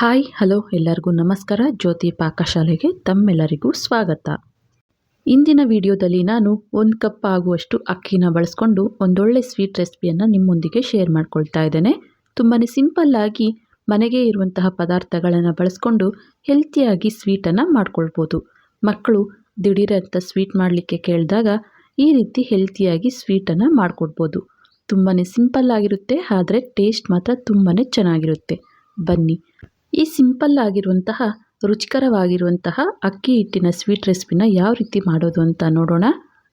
Hi hello ಎಲ್ಲರಿಗೂ ನಮಸ್ಕಾರ. ಜ್ಯೋತಿ ಪಾಕಶಾಲೆಗೆ ತಮ್ಮೆಲ್ಲರಿಗೂ ಸ್ವಾಗತ. ಇಂದಿನ ವಿಡಿಯೋದಲ್ಲಿ ನಾನು 1 ಕಪ್ ಆಗುವಷ್ಟು ಅಕ್ಕಿನ ಬಳಸ್ಕೊಂಡು ಒಂದೊಳ್ಳೆ ಸ್ವೀಟ್ ರೆಸಿಪಿಯನ್ನು ನಿಮ್ಮೊಂದಿಗೆ ಶೇರ್ ಮಾಡ್ಕೊಳ್ತಾ ಇದ್ದೇನೆ. ತುಂಬಾ ಸಿಂಪಲ್ ಆಗಿ ಮನೆಗೆ ಇರುವಂತಹ ಪದಾರ್ಥಗಳನ್ನು ಬಳಸ್ಕೊಂಡು ಹೆಲ್ತಿಯಾಗಿ ಸ್ವೀಟನ್ನು ಮಾಡ್ಕೊಳ್ಬೋದು. ಮಕ್ಕಳು ದಿಢೀರಂತ ಸ್ವೀಟ್ ಮಾಡಲಿಕ್ಕೆ ಕೇಳಿದಾಗ ಈ ರೀತಿ ಹೆಲ್ತಿಯಾಗಿ ಸ್ವೀಟನ್ನು ಮಾಡಿಕೊಡ್ಬೋದು. ತುಂಬಾ ಸಿಂಪಲ್ ಆಗಿರುತ್ತೆ, ಆದರೆ ಟೇಸ್ಟ್ ಮಾತ್ರ ತುಂಬಾ ಚೆನ್ನಾಗಿರುತ್ತೆ. ಬನ್ನಿ ಈ ಸಿಂಪಲ್ ಆಗಿರುವಂತಹ ರುಚಿಕರವಾಗಿರುವಂತಹ ಅಕ್ಕಿ ಹಿಟ್ಟಿನ ಸ್ವೀಟ್ ರೆಸಿಪಿನ ಯಾವ ರೀತಿ ಮಾಡೋದು ಅಂತ ನೋಡೋಣ.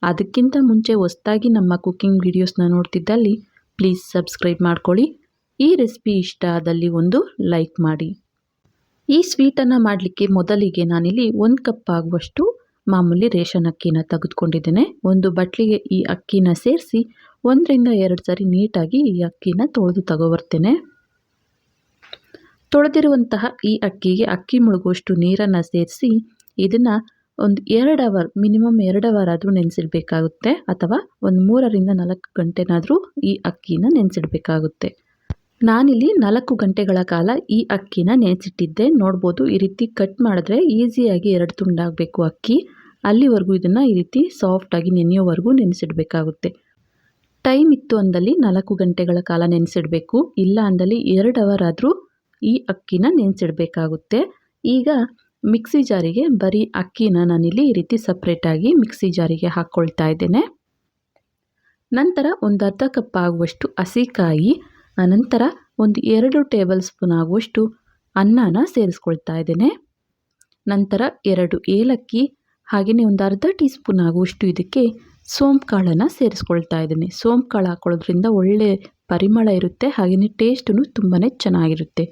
ಅದಕ್ಕಿಂತ ಮುಂಚೆ ಹೊಸದಾಗಿ ನಮ್ಮ ಕುಕ್ಕಿಂಗ್ ವಿಡಿಯೋಸ್ನ ನೋಡ್ತಿದ್ದಲ್ಲಿ ಪ್ಲೀಸ್ ಸಬ್ಸ್ಕ್ರೈಬ್ ಮಾಡ್ಕೊಳ್ಳಿ. ಈ ರೆಸಿಪಿ ಇಷ್ಟ ಆದಲ್ಲಿ ಒಂದು ಲೈಕ್ ಮಾಡಿ. ಈ ಸ್ವೀಟನ್ನು ಮಾಡಲಿಕ್ಕೆ ಮೊದಲಿಗೆ ನಾನಿಲ್ಲಿ 1 ಕಪ್ ಆಗುವಷ್ಟು ಮಾಮೂಲಿ ರೇಷನ್ ಅಕ್ಕಿನ ತೆಗೆದುಕೊಂಡಿದ್ದೇನೆ. ಒಂದು ಬಟ್ಲಿಗೆ ಈ ಅಕ್ಕಿನ ಸೇರಿಸಿ 1 ರಿಂದ 2 ಸರಿ ನೀಟಾಗಿ ಈ ಅಕ್ಕಿನ ತೊಳೆದು ತಗೊಬರ್ತೇನೆ. ತೊಳೆದಿರುವಂತಹ ಈ ಅಕ್ಕಿಗೆ ಅಕ್ಕಿ ಮುಳುಗುವಷ್ಟು ನೀರನ್ನು ಸೇರಿಸಿ ಇದನ್ನು ಒಂದು 2 ಅವರ್ ಮಿನಿಮಮ್ 2 ಅವರ್ ಆದರೂ ನೆನೆಸಿಡಬೇಕಾಗುತ್ತೆ, ಅಥವಾ ಒಂದು 3 ರಿಂದ 4 ಗಂಟೆನಾದರೂ ಈ ಅಕ್ಕಿನ ನೆನೆಸಿಡಬೇಕಾಗುತ್ತೆ. ನಾನಿಲ್ಲಿ 4 ಗಂಟೆಗಳ ಕಾಲ ಈ ಅಕ್ಕಿನ ನೆನೆಸಿಟ್ಟಿದ್ದೆ. ನೋಡ್ಬೋದು, ಈ ರೀತಿ ಕಟ್ ಮಾಡಿದ್ರೆ ಈಸಿಯಾಗಿ 2 ತುಂಡಾಗಬೇಕು ಅಕ್ಕಿ. ಅಲ್ಲಿವರೆಗೂ ಇದನ್ನು ಈ ರೀತಿ ಸಾಫ್ಟಾಗಿ ನೆನೆಯೋವರೆಗೂ ನೆನೆಸಿಡಬೇಕಾಗುತ್ತೆ. ಟೈಮ್ ಇತ್ತು ಅಂದಲ್ಲಿ 4 ಗಂಟೆಗಳ ಕಾಲ ನೆನೆಸಿಡಬೇಕು, ಇಲ್ಲ ಅಂದಲ್ಲಿ 2 ಅವರ್ ಆದರೂ ಈ ಅಕ್ಕಿನ ನೆನೆಸಿಡಬೇಕಾಗುತ್ತೆ. ಈಗ ಮಿಕ್ಸಿ ಜಾರಿಗೆ ಬರೀ ಅಕ್ಕಿನ ನಾನಿಲ್ಲಿ ಈ ರೀತಿ ಸಪ್ರೇಟಾಗಿ ಮಿಕ್ಸಿ ಜಾರಿಗೆ ಹಾಕ್ಕೊಳ್ತಾ ಇದ್ದೇನೆ. ನಂತರ ಒಂದು ಅರ್ಧ ಕಪ್ ಆಗುವಷ್ಟು ಹಸಿಕಾಯಿ, ಅನಂತರ ಒಂದು 2 ಟೇಬಲ್ ಸ್ಪೂನ್ ಆಗುವಷ್ಟು ಅನ್ನನ ಸೇರಿಸ್ಕೊಳ್ತಾ ಇದ್ದೇನೆ. ನಂತರ 2 ಏಲಕ್ಕಿ, ಹಾಗೆಯೇ ಒಂದು ಅರ್ಧ ಟೀ ಸ್ಪೂನ್ ಆಗುವಷ್ಟು ಇದಕ್ಕೆ ಸೋಂಪು ಕಾಳನ್ನು ಸೇರಿಸ್ಕೊಳ್ತಾ ಇದ್ದೇನೆ. ಸೋಂಪು ಕಾಳು ಹಾಕೊಳ್ಳೋದ್ರಿಂದ ಒಳ್ಳೆ ಪರಿಮಳ ಇರುತ್ತೆ, ಹಾಗೆಯೇ ಟೇಸ್ಟೂ ತುಂಬಾ ಚೆನ್ನಾಗಿರುತ್ತೆ.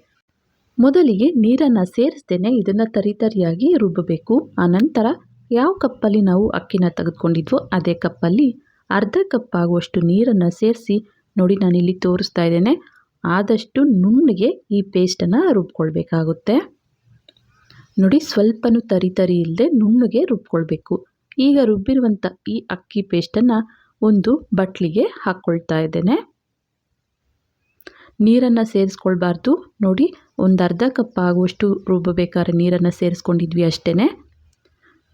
ಮೊದಲಿಗೆ ನೀರನ್ನು ಸೇರಿಸ್ದೇನೆ ಇದನ್ನು ತರಿಯಾಗಿ ರುಬ್ಬಬೇಕು. ಆನಂತರ ಯಾವ ಕಪ್ಪಲ್ಲಿ ನಾವು ಅಕ್ಕಿನ ತೆಗೆದುಕೊಂಡಿದ್ವೋ ಅದೇ ಕಪ್ಪಲ್ಲಿ ಅರ್ಧ ಕಪ್ ಆಗುವಷ್ಟು ನೀರನ್ನು ಸೇರಿಸಿ, ನೋಡಿ ನಾನಿಲ್ಲಿ ತೋರಿಸ್ತಾ ಇದ್ದೇನೆ, ಆದಷ್ಟು ನುಣ್ಣಗೆ ಈ ಪೇಸ್ಟನ್ನು ರುಬ್ಕೊಳ್ಬೇಕಾಗುತ್ತೆ. ನೋಡಿ, ಸ್ವಲ್ಪನೂ ತರಿ ಇಲ್ಲದೆ ನುಣ್ಣಗೆ ರುಬ್ಕೊಳ್ಬೇಕು. ಈಗ ರುಬ್ಬಿರುವಂಥ ಈ ಅಕ್ಕಿ ಪೇಸ್ಟನ್ನು ಒಂದು ಬಟ್ಲಿಗೆ ಹಾಕ್ಕೊಳ್ತಾ ಇದ್ದೇನೆ. ನೀರನ್ನು ಸೇರಿಸ್ಕೊಳ್ಬಾರ್ದು. ನೋಡಿ, ಒಂದು ಅರ್ಧ ಕಪ್ ಆಗುವಷ್ಟು ರುಬ್ಬಬೇಕಾದ್ರೆ ನೀರನ್ನು ಸೇರಿಸ್ಕೊಂಡಿದ್ವಿ ಅಷ್ಟೇ.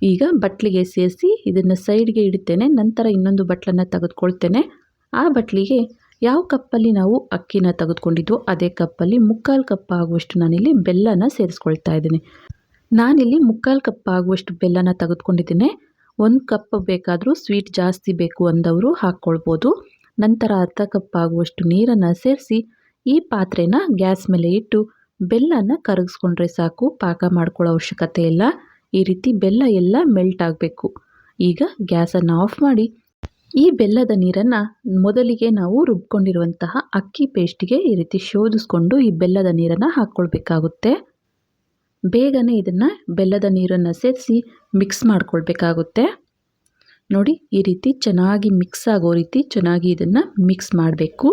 ಈಗ ಬಟ್ಲಿಗೆ ಸೇರಿಸಿ ಇದನ್ನು ಸೈಡ್ಗೆ ಇಡ್ತೇನೆ. ನಂತರ ಇನ್ನೊಂದು ಬಟ್ಲನ್ನು ತೆಗೆದುಕೊಳ್ತೇನೆ. ಆ ಬಟ್ಲಿಗೆ ಯಾವ ಕಪ್ಪಲ್ಲಿ ನಾವು ಅಕ್ಕಿನ ತೆಗೆದುಕೊಂಡಿದ್ವೋ ಅದೇ ಕಪ್ಪಲ್ಲಿ 3/4 ಕಪ್ ಆಗುವಷ್ಟು ನಾನಿಲ್ಲಿ ಬೆಲ್ಲನ ಸೇರಿಸ್ಕೊಳ್ತಾ ಇದ್ದೇನೆ. ನಾನಿಲ್ಲಿ 3/4 ಕಪ್ ಆಗುವಷ್ಟು ಬೆಲ್ಲನ ತೆಗೆದುಕೊಂಡಿದ್ದೇನೆ. 1 ಕಪ್ ಬೇಕಾದರೂ ಸ್ವೀಟ್ ಜಾಸ್ತಿ ಬೇಕು ಅಂದವರು ಹಾಕ್ಕೊಳ್ಬೋದು. ನಂತರ ಅರ್ಧ ಕಪ್ ಆಗುವಷ್ಟು ನೀರನ್ನು ಸೇರಿಸಿ ಈ ಪಾತ್ರೆನ ಗ್ಯಾಸ್ ಮೇಲೆ ಇಟ್ಟು ಬೆಲ್ಲನ ಕರಗಿಸ್ಕೊಂಡ್ರೆ ಸಾಕು. ಪಾಕ ಮಾಡ್ಕೊಳ್ಳೋ ಅವಶ್ಯಕತೆ ಇಲ್ಲ. ಈ ರೀತಿ ಬೆಲ್ಲ ಎಲ್ಲ ಮೆಲ್ಟ್ ಆಗಬೇಕು. ಈಗ ಗ್ಯಾಸನ್ನು ಆಫ್ ಮಾಡಿ ಈ ಬೆಲ್ಲದ ನೀರನ್ನು ಮೊದಲಿಗೆ ನಾವು ರುಬ್ಕೊಂಡಿರುವಂತಹ ಅಕ್ಕಿ ಪೇಸ್ಟಿಗೆ ಈ ರೀತಿ ಶೋಧಿಸ್ಕೊಂಡು ಈ ಬೆಲ್ಲದ ನೀರನ್ನು ಹಾಕ್ಕೊಳ್ಬೇಕಾಗುತ್ತೆ. ಬೇಗನೆ ಇದನ್ನು ಬೆಲ್ಲದ ನೀರನ್ನು ಸೇರಿಸಿ ಮಿಕ್ಸ್ ಮಾಡ್ಕೊಳ್ಬೇಕಾಗುತ್ತೆ. ನೋಡಿ, ಈ ರೀತಿ ಚೆನ್ನಾಗಿ ಮಿಕ್ಸ್ ಆಗೋ ರೀತಿ ಚೆನ್ನಾಗಿ ಇದನ್ನು ಮಿಕ್ಸ್ ಮಾಡಬೇಕು.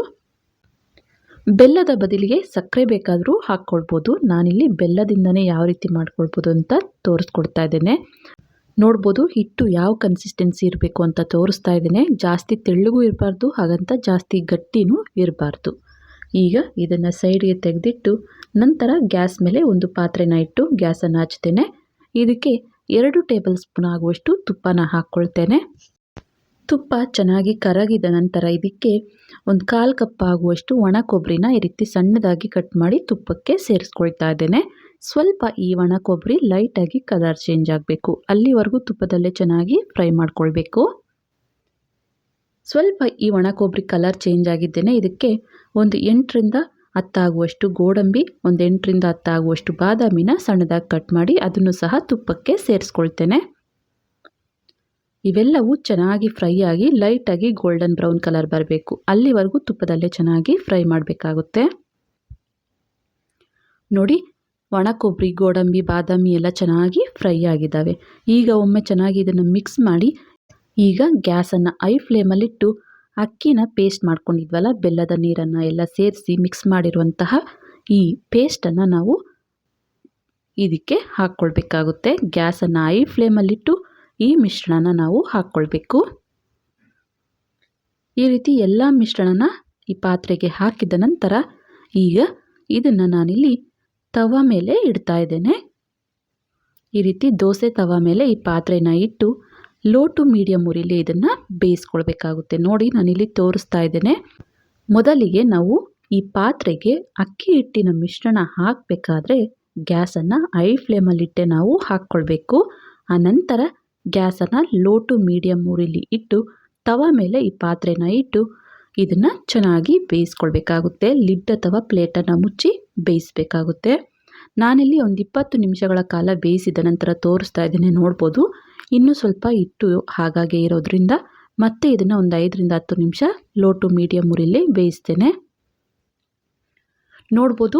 ಬೆಲ್ಲದ ಬದಲಿಗೆ ಸಕ್ಕರೆ ಬೇಕಾದರೂ ಹಾಕ್ಕೊಳ್ಬೋದು. ನಾನಿಲ್ಲಿ ಬೆಲ್ಲದಿಂದನೇ ಯಾವ ರೀತಿ ಮಾಡ್ಕೊಳ್ಬೋದು ಅಂತ ತೋರಿಸ್ಕೊಡ್ತಾ ಇದ್ದೇನೆ. ನೋಡ್ಬೋದು, ಹಿಟ್ಟು ಯಾವ ಕನ್ಸಿಸ್ಟೆನ್ಸಿ ಇರಬೇಕು ಅಂತ ತೋರಿಸ್ತಾ ಇದ್ದೇನೆ. ಜಾಸ್ತಿ ತೆಳ್ಳಗೂ ಇರಬಾರ್ದು, ಹಾಗಂತ ಜಾಸ್ತಿ ಗಟ್ಟಿನೂ ಇರಬಾರ್ದು. ಈಗ ಇದನ್ನು ಸೈಡ್ಗೆ ತೆಗೆದಿಟ್ಟು ನಂತರ ಗ್ಯಾಸ್ ಮೇಲೆ ಒಂದು ಪಾತ್ರೆನ ಇಟ್ಟು ಗ್ಯಾಸನ್ನು ಹಚ್ತೇನೆ. ಇದಕ್ಕೆ 2 ಟೇಬಲ್ ಸ್ಪೂನ್ ಆಗುವಷ್ಟು ತುಪ್ಪನ ಹಾಕ್ಕೊಳ್ತೇನೆ. ತುಪ್ಪ ಚೆನ್ನಾಗಿ ಕರಗಿದ ನಂತರ ಇದಕ್ಕೆ ಒಂದು 1/4 ಕಪ್ ಆಗುವಷ್ಟು ಒಣ ಕೊಬ್ಬರಿನ ಈ ರೀತಿ ಸಣ್ಣದಾಗಿ ಕಟ್ ಮಾಡಿ ತುಪ್ಪಕ್ಕೆ ಸೇರಿಸ್ಕೊಳ್ತಾ ಇದ್ದೇನೆ. ಸ್ವಲ್ಪ ಈ ಒಣ ಕೊಬ್ಬರಿ ಲೈಟಾಗಿ ಕಲರ್ ಚೇಂಜ್ ಆಗಬೇಕು, ಅಲ್ಲಿವರೆಗೂ ತುಪ್ಪದಲ್ಲೇ ಚೆನ್ನಾಗಿ ಫ್ರೈ ಮಾಡ್ಕೊಳ್ಬೇಕು. ಸ್ವಲ್ಪ ಈ ಒಣ ಕೊಬ್ಬರಿ ಕಲರ್ ಚೇಂಜ್ ಆಗಿದ್ದೇನೆ. ಇದಕ್ಕೆ ಒಂದು 8 ರಿಂದ 10 ಆಗುವಷ್ಟು ಗೋಡಂಬಿ, ಒಂದು 8 ರಿಂದ 10 ಆಗುವಷ್ಟು ಬಾದಾಮಿನ ಸಣ್ಣದಾಗಿ ಕಟ್ ಮಾಡಿ ಅದನ್ನು ಸಹ ತುಪ್ಪಕ್ಕೆ ಸೇರಿಸ್ಕೊಳ್ತೇನೆ. ಇವೆಲ್ಲವೂ ಚೆನ್ನಾಗಿ ಫ್ರೈ ಆಗಿ ಲೈಟಾಗಿ ಗೋಲ್ಡನ್ ಬ್ರೌನ್ ಕಲರ್ ಬರಬೇಕು, ಅಲ್ಲಿವರೆಗೂ ತುಪ್ಪದಲ್ಲೇ ಚೆನ್ನಾಗಿ ಫ್ರೈ ಮಾಡಬೇಕಾಗುತ್ತೆ. ನೋಡಿ, ಒಣ ಕೊಬ್ಬರಿ, ಗೋಡಂಬಿ, ಬಾದಾಮಿ ಎಲ್ಲ ಚೆನ್ನಾಗಿ ಫ್ರೈ ಆಗಿದ್ದಾವೆ. ಈಗ ಒಮ್ಮೆ ಚೆನ್ನಾಗಿ ಇದನ್ನು ಮಿಕ್ಸ್ ಮಾಡಿ ಈಗ ಗ್ಯಾಸನ್ನು ಐ ಫ್ಲೇಮಲ್ಲಿಟ್ಟು ಅಕ್ಕಿನ ಪೇಸ್ಟ್ ಮಾಡ್ಕೊಂಡಿದ್ವಲ್ಲ, ಬೆಲ್ಲದ ನೀರನ್ನು ಎಲ್ಲ ಸೇರಿಸಿ ಮಿಕ್ಸ್ ಮಾಡಿರುವಂತಹ ಈ ಪೇಸ್ಟನ್ನು ನಾವು ಇದಕ್ಕೆ ಹಾಕ್ಕೊಳ್ಬೇಕಾಗುತ್ತೆ. ಗ್ಯಾಸನ್ನು ಐ ಫ್ಲೇಮಲ್ಲಿಟ್ಟು ಈ ಮಿಶ್ರಣನ ನಾವು ಹಾಕ್ಕೊಳ್ಬೇಕು. ಈ ರೀತಿ ಎಲ್ಲ ಮಿಶ್ರಣನ ಈ ಪಾತ್ರೆಗೆ ಹಾಕಿದ ನಂತರ ಈಗ ಇದನ್ನು ನಾನಿಲ್ಲಿ ತವ ಮೇಲೆ ಇಡ್ತಾ ಇದ್ದೇನೆ. ಈ ರೀತಿ ದೋಸೆ ತವ ಮೇಲೆ ಈ ಪಾತ್ರೆನ ಇಟ್ಟು ಲೋ ಟು ಮೀಡಿಯಮ್ ಉರಿಲಿ ಇದನ್ನು ಬೇಯಿಸ್ಕೊಳ್ಬೇಕಾಗುತ್ತೆ. ನೋಡಿ ನಾನಿಲ್ಲಿ ತೋರಿಸ್ತಾ ಇದ್ದೇನೆ. ಮೊದಲಿಗೆ ನಾವು ಈ ಪಾತ್ರೆಗೆ ಅಕ್ಕಿ ಹಿಟ್ಟಿನ ಮಿಶ್ರಣ ಹಾಕಬೇಕಾದ್ರೆ ಗ್ಯಾಸನ್ನು ಹೈ ಫ್ಲೇಮಲ್ಲಿಟ್ಟೆ ನಾವು ಹಾಕ್ಕೊಳ್ಬೇಕು. ಆನಂತರ ಗ್ಯಾಸನ್ನು ಲೋ ಟು ಮೀಡಿಯಮ್ ಉರಿಲಿ ಇಟ್ಟು ತವ ಮೇಲೆ ಈ ಪಾತ್ರೆನ ಇಟ್ಟು ಇದನ್ನು ಚೆನ್ನಾಗಿ ಬೇಯಿಸ್ಕೊಳ್ಬೇಕಾಗುತ್ತೆ. ಲಿಡ್ ಅಥವಾ ಪ್ಲೇಟನ್ನು ಮುಚ್ಚಿ ಬೇಯಿಸಬೇಕಾಗುತ್ತೆ. ನಾನಿಲ್ಲಿ ಒಂದು 20 ನಿಮಿಷಗಳ ಕಾಲ ಬೇಯಿಸಿದ ನಂತರ ತೋರಿಸ್ತಾ ಇದ್ದೇನೆ. ನೋಡ್ಬೋದು ಇನ್ನೂ ಸ್ವಲ್ಪ ಹಿಟ್ಟು ಹಾಗಾಗಿ ಇರೋದ್ರಿಂದ ಮತ್ತೆ ಇದನ್ನು ಒಂದು 5 ರಿಂದ 10 ನಿಮಿಷ ಲೋ ಟು ಮೀಡಿಯಮ್ ಉರಿಲಿ ಬೇಯಿಸ್ತೇನೆ. ನೋಡ್ಬೋದು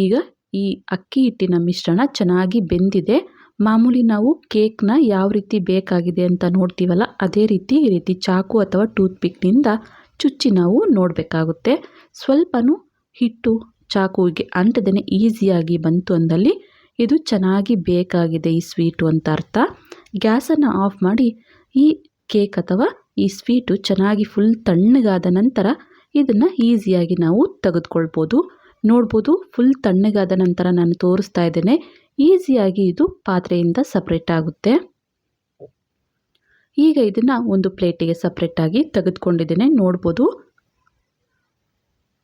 ಈಗ ಈ ಅಕ್ಕಿ ಹಿಟ್ಟಿನ ಮಿಶ್ರಣ ಚೆನ್ನಾಗಿ ಬೆಂದಿದೆ. ಮಾಮೂಲಿ ನಾವು ಕೇಕ್ನ ಯಾವ ರೀತಿ ಬೇಕಾಗಿದೆ ಅಂತ ನೋಡ್ತೀವಲ್ಲ, ಅದೇ ರೀತಿ ಈ ರೀತಿ ಚಾಕು ಅಥವಾ ಟೂತ್ ಪಿಕ್ನಿಂದ ಚುಚ್ಚಿ ನಾವು ನೋಡಬೇಕಾಗುತ್ತೆ. ಸ್ವಲ್ಪನೂ ಹಿಟ್ಟು ಚಾಕುವಿಗೆ ಅಂಟದೇನೆ ಈಸಿಯಾಗಿ ಬಂತು ಅಂದಲ್ಲಿ ಇದು ಚೆನ್ನಾಗಿ ಬೇಕಾಗಿದೆ ಈ ಸ್ವೀಟು ಅಂತ ಅರ್ಥ. ಗ್ಯಾಸನ್ನು ಆಫ್ ಮಾಡಿ ಈ ಕೇಕ್ ಅಥವಾ ಈ ಸ್ವೀಟು ಚೆನ್ನಾಗಿ ಫುಲ್ ತಣ್ಣಗಾದ ನಂತರ ಇದನ್ನು ಈಸಿಯಾಗಿ ನಾವು ತೆಗೆದುಕೊಳ್ಬೋದು. ನೋಡ್ಬೋದು ಫುಲ್ ತಣ್ಣಗಾದ ನಂತರ ನಾನು ತೋರಿಸ್ತಾ ಇದ್ದೇನೆ. ಈಸಿಯಾಗಿ ಇದು ಪಾತ್ರೆಯಿಂದ ಸಪ್ರೇಟ್ ಆಗುತ್ತೆ. ಈಗ ಇದನ್ನು ಒಂದು ಪ್ಲೇಟಿಗೆ ಸಪ್ರೇಟಾಗಿ ತೆಗೆದುಕೊಂಡಿದ್ದೇನೆ. ನೋಡ್ಬೋದು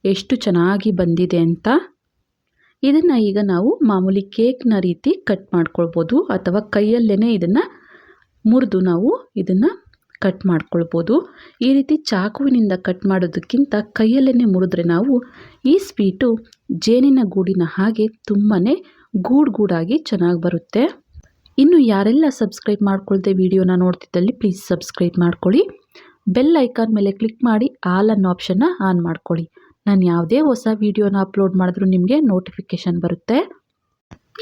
ಎಷ್ಟು ಚೆನ್ನಾಗಿ ಬಂದಿದೆ ಅಂತ. ಇದನ್ನು ಈಗ ನಾವು ಮಾಮೂಲಿ ಕೇಕ್ನ ರೀತಿ ಕಟ್ ಮಾಡ್ಕೊಳ್ಬೋದು ಅಥವಾ ಕೈಯಲ್ಲೇ ಇದನ್ನು ಮುರಿದು ನಾವು ಇದನ್ನು ಕಟ್ ಮಾಡ್ಕೊಳ್ಬೋದು. ಈ ರೀತಿ ಚಾಕುವಿನಿಂದ ಕಟ್ ಮಾಡೋದಕ್ಕಿಂತ ಕೈಯಲ್ಲೇ ಮುರಿದ್ರೆ ನಾವು ಈ ಸ್ವೀಟು ಜೇನಿನ ಗೂಡಿನ ಹಾಗೆ ತುಂಬಾ ಗೂಡಾಗಿ ಚೆನ್ನಾಗಿ ಬರುತ್ತೆ. ಇನ್ನು ಯಾರೆಲ್ಲ ಸಬ್ಸ್ಕ್ರೈಬ್ ಮಾಡ್ಕೊಳ್ದೆ ವಿಡಿಯೋನ ನೋಡ್ತಿದ್ದಲ್ಲಿ ಪ್ಲೀಸ್ ಸಬ್ಸ್ಕ್ರೈಬ್ ಮಾಡ್ಕೊಳ್ಳಿ. ಬೆಲ್ ಐಕಾನ್ ಮೇಲೆ ಕ್ಲಿಕ್ ಮಾಡಿ ಆಲ್ ಅನ್ನೋ ಆಪ್ಷನ್ನ ಆನ್ ಮಾಡ್ಕೊಳ್ಳಿ. ನಾನು ಯಾವುದೇ ಹೊಸ ವಿಡಿಯೋನ ಅಪ್ಲೋಡ್ ಮಾಡಿದ್ರೂ ನಿಮಗೆ ನೋಟಿಫಿಕೇಷನ್ ಬರುತ್ತೆ.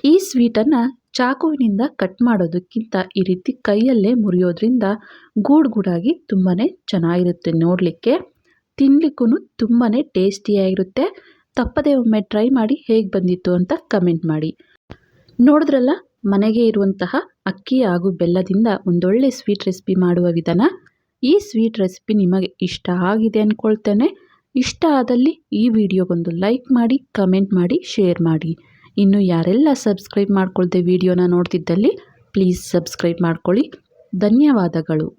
ಈ ಸ್ವೀಟನ್ನು ಚಾಕುವಿನಿಂದ ಕಟ್ ಮಾಡೋದಕ್ಕಿಂತ ಈ ರೀತಿ ಕೈಯಲ್ಲೇ ಮುರಿಯೋದ್ರಿಂದ ಗೂಡಾಗಿ ತುಂಬಾ ಚೆನ್ನಾಗಿರುತ್ತೆ. ನೋಡಲಿಕ್ಕೆ ತಿನ್ನಲಿಕ್ಕೂ ತುಂಬಾ ಟೇಸ್ಟಿಯಾಗಿರುತ್ತೆ. ತಪ್ಪದೇ ಒಮ್ಮೆ ಟ್ರೈ ಮಾಡಿ ಹೇಗೆ ಬಂದಿತ್ತು ಅಂತ ಕಮೆಂಟ್ ಮಾಡಿ. ನೋಡಿದ್ರಲ್ಲ, ಮನೆಗೆ ಇರುವಂತಹ ಅಕ್ಕಿ ಹಾಗೂ ಬೆಲ್ಲದಿಂದ ಒಂದೊಳ್ಳೆ ಸ್ವೀಟ್ ರೆಸಿಪಿ ಮಾಡುವ ವಿಧಾನ. ಈ ಸ್ವೀಟ್ ರೆಸಿಪಿ ನಿಮಗೆ ಇಷ್ಟ ಆಗಿದೆ ಅಂದ್ಕೊಳ್ತೇನೆ. ಇಷ್ಟ ಆದಲ್ಲಿ ಈ ವಿಡಿಯೋಗೊಂದು ಲೈಕ್ ಮಾಡಿ, ಕಮೆಂಟ್ ಮಾಡಿ, ಶೇರ್ ಮಾಡಿ. ಇನ್ನು ಯಾರೆಲ್ಲ ಸಬ್ಸ್ಕ್ರೈಬ್ ಮಾಡ್ಕೊಳ್ದೆ ವಿಡಿಯೋನ ನೋಡ್ತಿದ್ದಲ್ಲಿ ಪ್ಲೀಸ್ ಸಬ್ಸ್ಕ್ರೈಬ್ ಮಾಡ್ಕೊಳ್ಳಿ. ಧನ್ಯವಾದಗಳು.